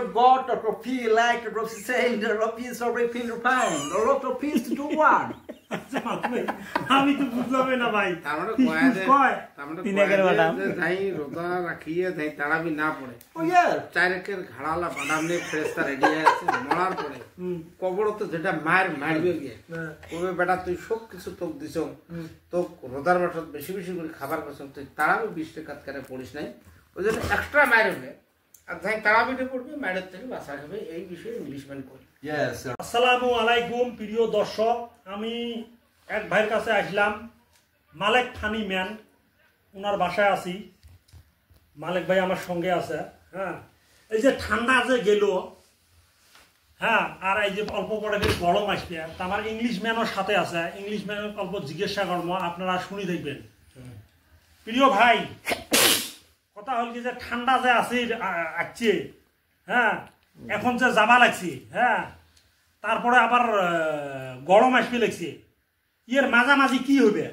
of God, or of feel like, or of saying, or of peace, or of pain, or pain, or of peace to do one. আমি তো বুঝলাম না ভাই আমরা যাই রোজা রাখিয়ে যাই তারাবি না পড়ে চারেকের ঘাড়ালা বাদাম নিয়ে ফেরেশতা রেডি আছে মরার পরে কবরতে যেটা মারবে গিয়ে কবে বেটা তুই সব কিছু তোক দিছ তো রোজার বছর বেশি বেশি করে খাবার করছ তুই তারাবি 20 টাকা করে পড়িস নাই ওই জন্য এক্সট্রা মারবে আর যাই তারাবিটা পড়বে মারের থেকে বাঁচা হবে এই বিষয়ে ইংলিশম্যান করি আসসালামু আলাইকুম প্রিয় দর্শক আমি এক ভাইয়ের কাছে আসলাম মালেক ফানি ম্যান ওনার বাসায় আছি মালেক ভাই আমার সঙ্গে আছে হ্যাঁ এই যে ঠান্ডা যে গেল হ্যাঁ আর এই যে অল্প পরে গরম আসবে তা আমার ইংলিশ ম্যানের সাথে আছে ইংলিশ ম্যানের অল্প জিজ্ঞাসা করবো আপনারা শুনি দেখবেন প্রিয় ভাই কথা হল কি যে ঠান্ডা যে আছে আসছে হ্যাঁ এখন যে জামা লাগছে হ্যাঁ তারপরে আবার গরম আসবে লাগছে এর মাঝামাঝি কি হবে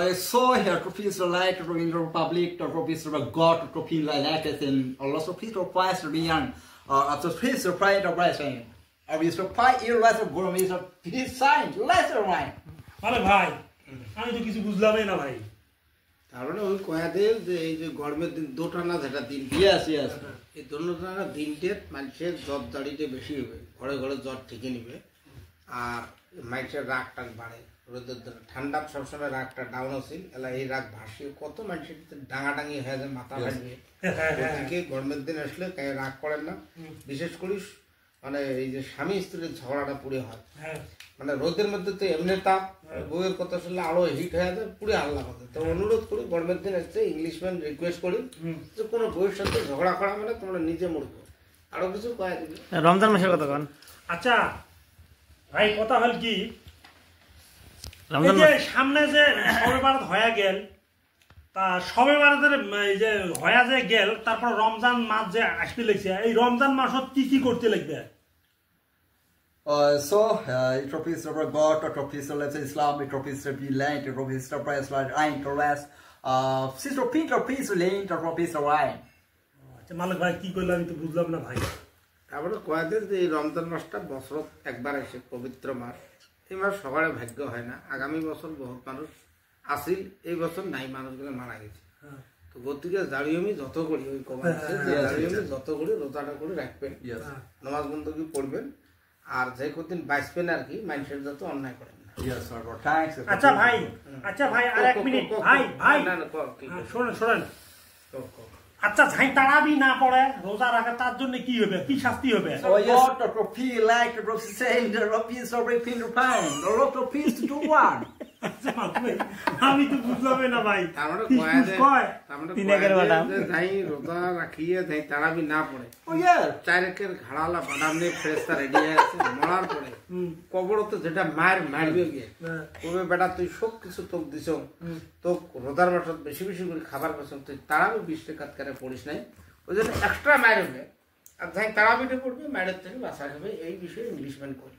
I saw here to peace the light to in the republic to peace the God to peace the light and also peace to price to be young after peace the pride of rising I will supply you less of gourmet is a peace sign less of wine আরে ভাই আমি তো কিছু বুঝলামই না ভাই তাহলে ওই কয়াদের যে এই যে গরমের দিন দোটানা যেটা দিন yes এই দোটানা দিনতে মানুষের জ্বর দাড়িতে বেশি হবে ঘরে ঘরে জ্বর ঠিকই নিবে আর মানুষের রাগ টাগ বাড়ে রোদের ঠান্ডা সবসময় রাগটা ডাউন আছে এলা এই রাগ ভাসিয়ে কত মানুষের ডাঙাডাঙি হয়ে যায় মাথা ভাসবে ওদিকে গরমের দিন আসলে রাগ করেন না বিশেষ করে মানে এই যে স্বামী স্ত্রীর ঝগড়াটা পুড়ে হয় মানে রোদের মধ্যে তো এমনি তাপ বউয়ের কথা শুনলে আরো হিট হয়ে যায় পুড়ে হাল্লা হবে তো অনুরোধ করি গরমের দিন আসছে ইংলিশম্যান রিকোয়েস্ট করি যে কোনো বউয়ের সাথে ঝগড়া করা মানে তোমরা নিজে মরবো আরো কিছু কয়ে দিবে রমজান মাসের কথা কোন আচ্ছা ভাই কথা হল কি যে সামনে যে সবে বারাত হয়ে গেল তা সবে বারাতের এই যে হয়ে যে গেল তারপর রমজান মাস যে আসতে লাগছে এই রমজান মাসত কি করতে লাগবে so it is the God to peace the left Islam it is the be land it is the price like I to rest sister pink or peace lane to peace the wine আচ্ছা মালিক ভাই কি কইলো আমি তো বুঝলাম না ভাই তারপরে কয়েদের যে এই রমজান মাসটা বছর একবার আসে পবিত্র মাস এই মাস সবার ভাগ্য হয় না আগামী বছর বহুত মানুষ আসিল এই বছর নাই মানুষগুলো মারা গেছে তো গতিকে জারিয়মি যত করি ওই জারিয়মি যত করি রোজাটা করে রাখবেন নামাজ বন্দী পড়বেন আর যে কদিন বাঁচবেন আর কি মানুষের যত অন্যায় করেন না আচ্ছা ভাই আর এক মিনিট ভাই শোনেন আচ্ছা যাই তারাবি না পড়ে রোজা রাখে তার জন্য কি হবে কি শাস্তি হবে God to feel like to saying the peace of pain or pain or of peace to do one আমি তো বুঝলামই না ভাই যাই রোজা রাখিয়ে যাই তারাবি না পড়ে চারেকের ঘাড়ালা বাদাম নিয়ে ফেরেশতা রেডি আছে মরার পরে কবরতে যেটা মারবে গিয়ে কবে বেটা তুই সব কিছু তোক দিছ তো রোজার বছর বেশি বেশি করে খাবার করছ তুই তারাবি 20 টাকা করে পড়িস নাই ওই জন্য এক্সট্রা মারবে আর যাই তারাবিটা পড়বে মারের থেকে বাঁচা হবে এই বিষয়ে ইংলিশম্যান করি